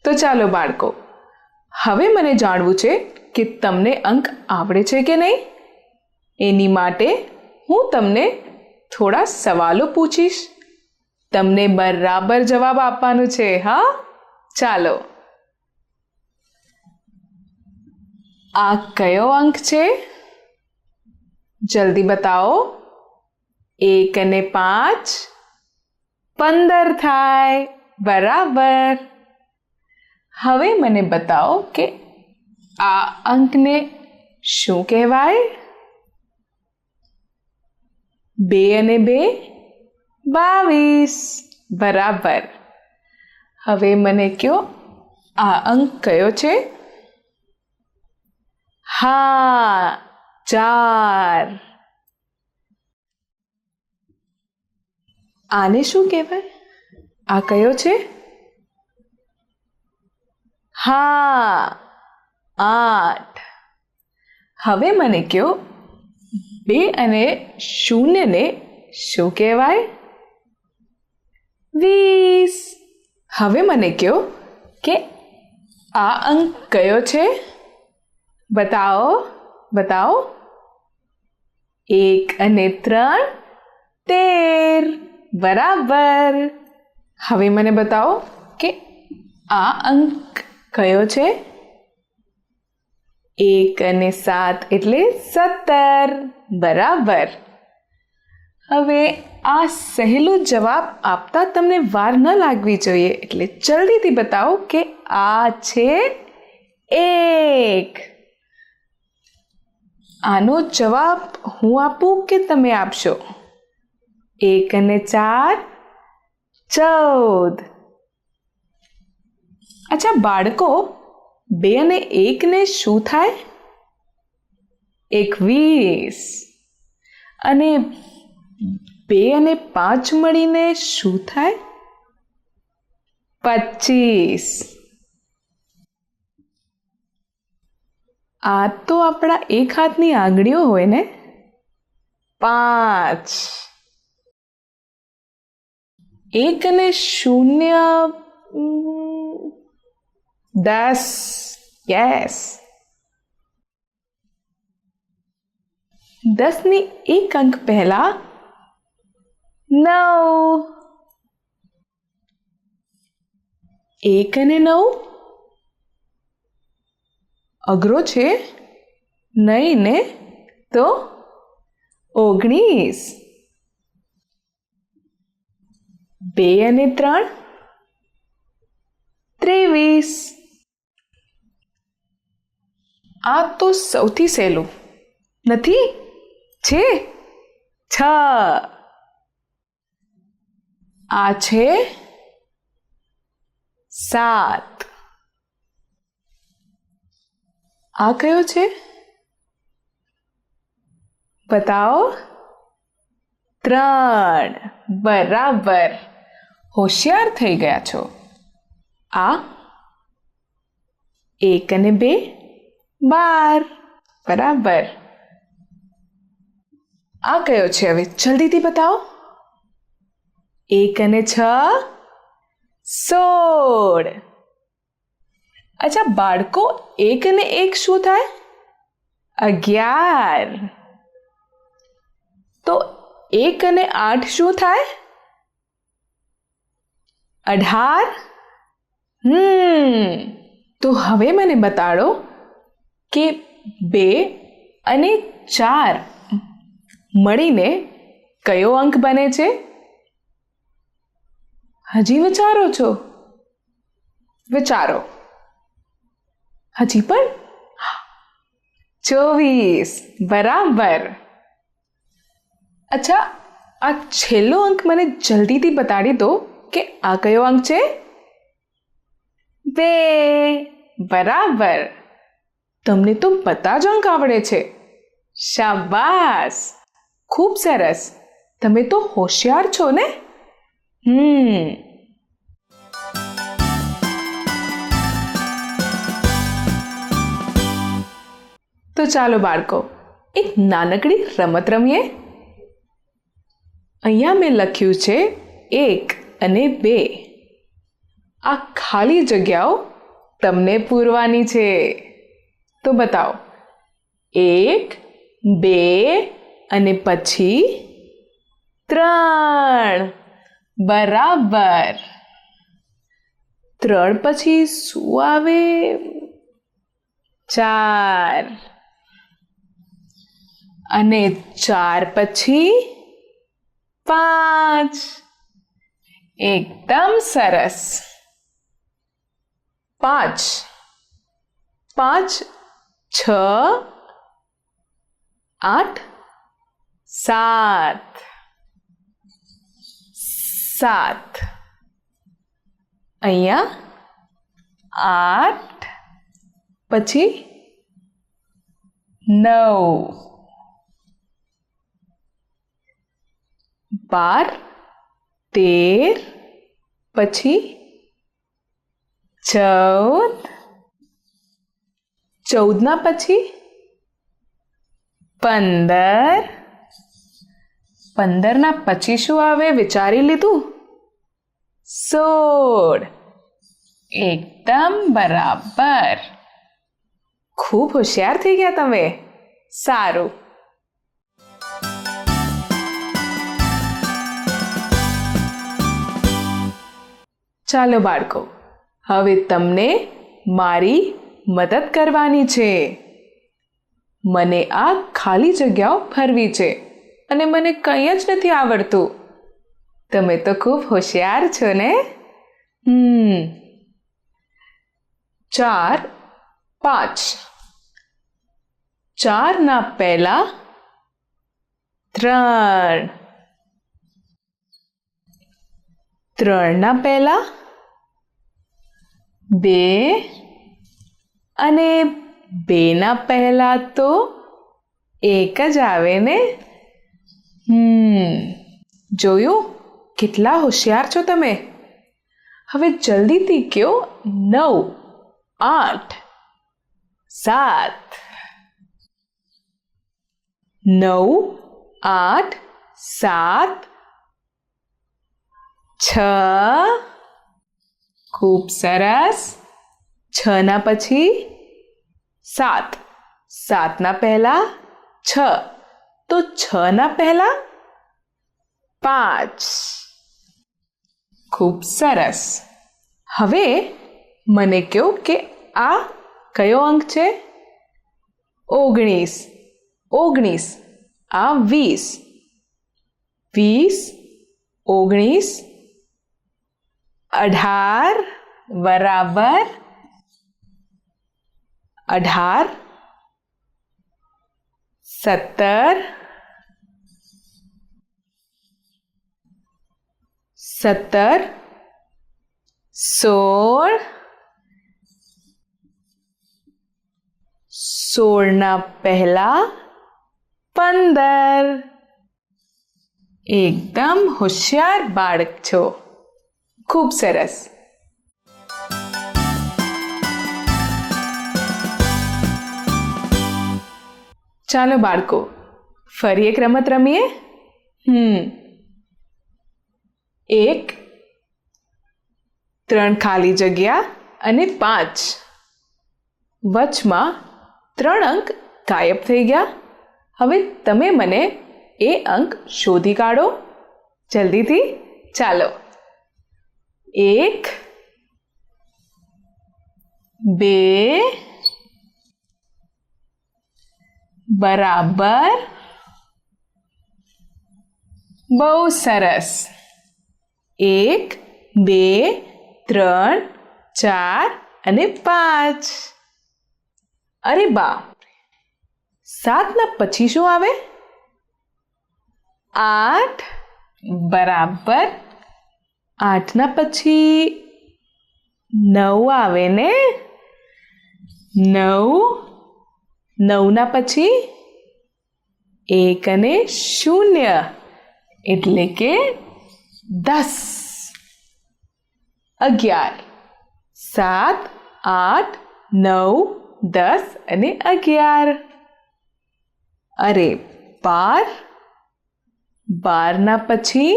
તો ચાલો બાળકો, હવે મને જાણવું છે કે તમને અંક આવડે છે કે નહીં. એની માટે હું તમને થોડા સવાલો પૂછીશ. તમને બરાબર જવાબ આપવાનો છે. હા, ચાલો. આ કયો અંક છે? જલ્દી બતાવો. 1 અને 5 15 થાય. બરાબર. હવે મને બતાવો કે આ અંકને શું કહેવાય? 2 અને 2 22. બરાબર. હવે મને કહો, આ અંક કયો છે? હા, 4. આને શું કહેવાય? આ કયો છે? હા, 8. હવે મને કહો, 2 અને 0 ને શું કહેવાય? 20. હવે મને કહો કે આ અંક કયો છે? બતાવો. 1 અને 3 13. બરાબર. હવે મને બતાવો કે આ અંક કયો છે? 1 અને 7 એટલે 17. બરાબર. હવે આ સહેલો જવાબ આપતા તમને વાર ન લાગવી જોઈએ, એટલે જલ્દીથી બતાવો કે આ છે 1. આનો જવાબ હું આપું કે તમે આપશો? 1 અને 4 14. અચ્છા બાળકો, 2 અને 1 ને શું થાય? 21. અને 2 અને 5 મળીને શું થાય? 25. આ તો આપણા એક હાથની આંગળીઓ હોય ને. 5. 1 અને 0 10. યસ. 10 ની એક અંક પહેલા 9. 1 અને 9 અઘરો છે નહીં ને? તો 19. 2 અને 3 23. આ તો સૌથી સહેલું નથી? છે 6. આ છે 7. આ કયો છે? બતાવો. 3. બરાબર. હોશિયાર થઈ ગયા છો. આ 1 અને 2 12. બરાબર. આ કયો છે? હવે જલ્દીથી બતાવો. 1 અને 6 16. અચ્છા બાળકો, 1 અને 1 શું થાય? 11. તો 1 અને 8 શું થાય? 18. તો હવે મને બતાડો કે 2 અને 4 મળીને કયો અંક બને છે? હજી વિચારો છો? વિચારો. હજી પણ 24. બરાબર. અચ્છા, આ છેલ્લો અંક મને જલ્દીથી બતાડી દો કે આ કયો અંક છે? 2. બરાબર. તમને તો બધા જ અંક આવડે છે. શાબાશ. ખૂબ સરસ. તમે તો હોશિયાર છો ને? તો ચાલો બાળકો, એક નાનકડી રમત રમીએ. અહીંયા મેં લખ્યું છે 1 અને 2. આ ખાલી જગ્યાઓ તમને પૂરવાની છે. તો બતાવો. 1 2 અને પછી 3. બરાબર. 3 પછી શું આવે? 4. અને 4 પછી 5. એકદમ સરસ. 5 5 6 8 7 7. અહીંયા 8 પછી 9 12 13 પછી 14 14 પછી 15 15 પછી શું આવે? વિચારી લીધું? 16. એકદમ બરાબર. ખૂબ હોશિયાર થઈ ગયા તમે. સારું. ચાલો બાળકો, હવે તમને મારી મદદ કરવાની છે. મને આ ખાલી જગ્યાઓ ભરવી છે અને મને કંઈ જ નથી આવડતું. તમે તો ખૂબ હોશિયાર છો ને? 4 5. 4 ના પહેલા 3. 3 ના પહેલા 2 અને 2 ના પહેલા તો 1 જ આવે ને? જોયું? કેટલા હોશિયાર છો તમે. હવે જલ્દીથી કહો. 9 8 7. 9 8 7 6. ખૂબ સરસ. 6 ના પછી 7. 7 ના પહેલા 6, તો 6 ના પહેલા 5. ખૂબ સરસ. હવે મને કહો કે આ કયો અંક છે? 19. 19. આ 20. 20 19 18 બરાબર. 18 17 17 16 16 ના પહેલા 15. એકદમ હોશિયાર બાળક છો. ખૂબ સરસ. ચાલો બાળકો, ફરી એક રમત રમીએ. 1 3 ખાલી જગ્યા અને 5. વચમાં 3 અંક ગાયબ થઈ ગયા. હવે તમે મને એ અંક શોધી કાઢો જલ્દીથી. ચાલો. 1 2 બરાબર. બહુ સરસ. 1 2 3 4 અને 5. અરે બા, 7 ના પછી શું આવે? 8 બરાબર. 8 ના પછી 9 આવે ને? 9 9 ના પછી 1 અને 0 એટલે કે 10. 11 7 8 9 10 અને 11. અરે 12 12 ના પછી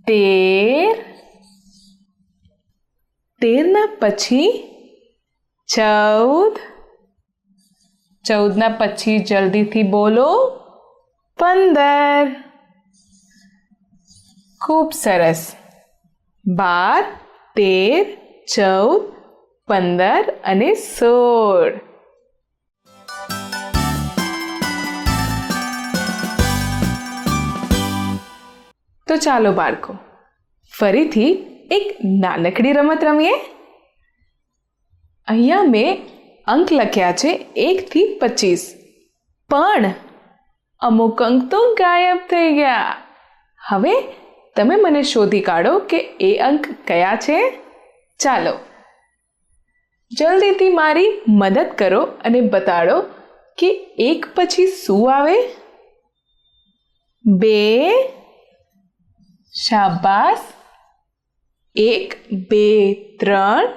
13 13 પછી 14, 14 પછી જલ્દીથી બોલો 15. ખૂબ સરસ. 12, 13, 14, 15 અને 16. તો ચાલો બાળકો, ફરીથી એક નાનકડી રમત રમીએ. અહીંયા મેં અંક લખ્યા છે 1 થી 25, પણ અમુક અંક તો ગાયબ થઈ ગયા. હવે તમે મને શોધી કાઢો કે એ અંક કયા છે. ચાલો જલ્દીથી મારી મદદ કરો અને બતાડો કે 1 પછી શું આવે. 2. શાબાશ. 1, 2, 3,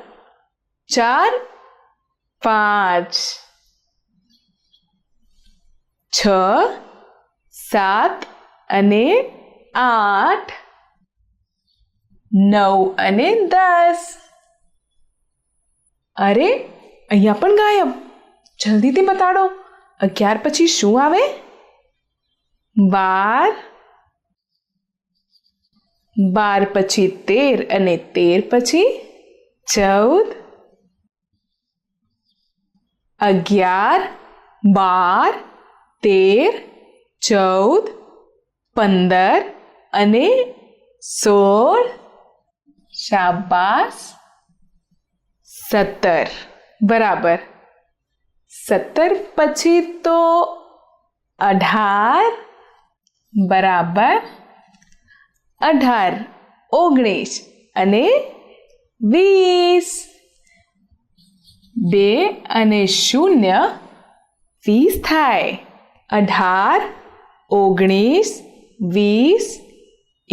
4, 5, 6, 7 અને 8, 9 અને 10. અરે અહીંયા પણ ગાયબ. જલ્દીથી બતાડો 11 પછી શું આવે. 12, 12 પછી 13 અને 13 પછી 14, 11, 12, 13, 14, 15 અને 16. શાબાશ. 17. બરાબર. 17 પછી તો 18. બરાબર. 18, 19 અને 20. 2 અને 0 20 થાય. 18, 19, 20,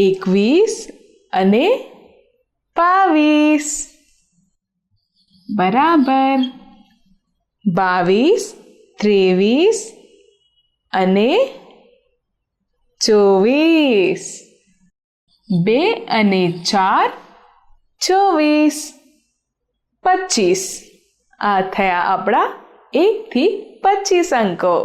21 અને 22. બરાબર. 22, 23 અને 24. 2 અને 4 24. 25. આ થયા આપણા 1 થી 25 અંકો.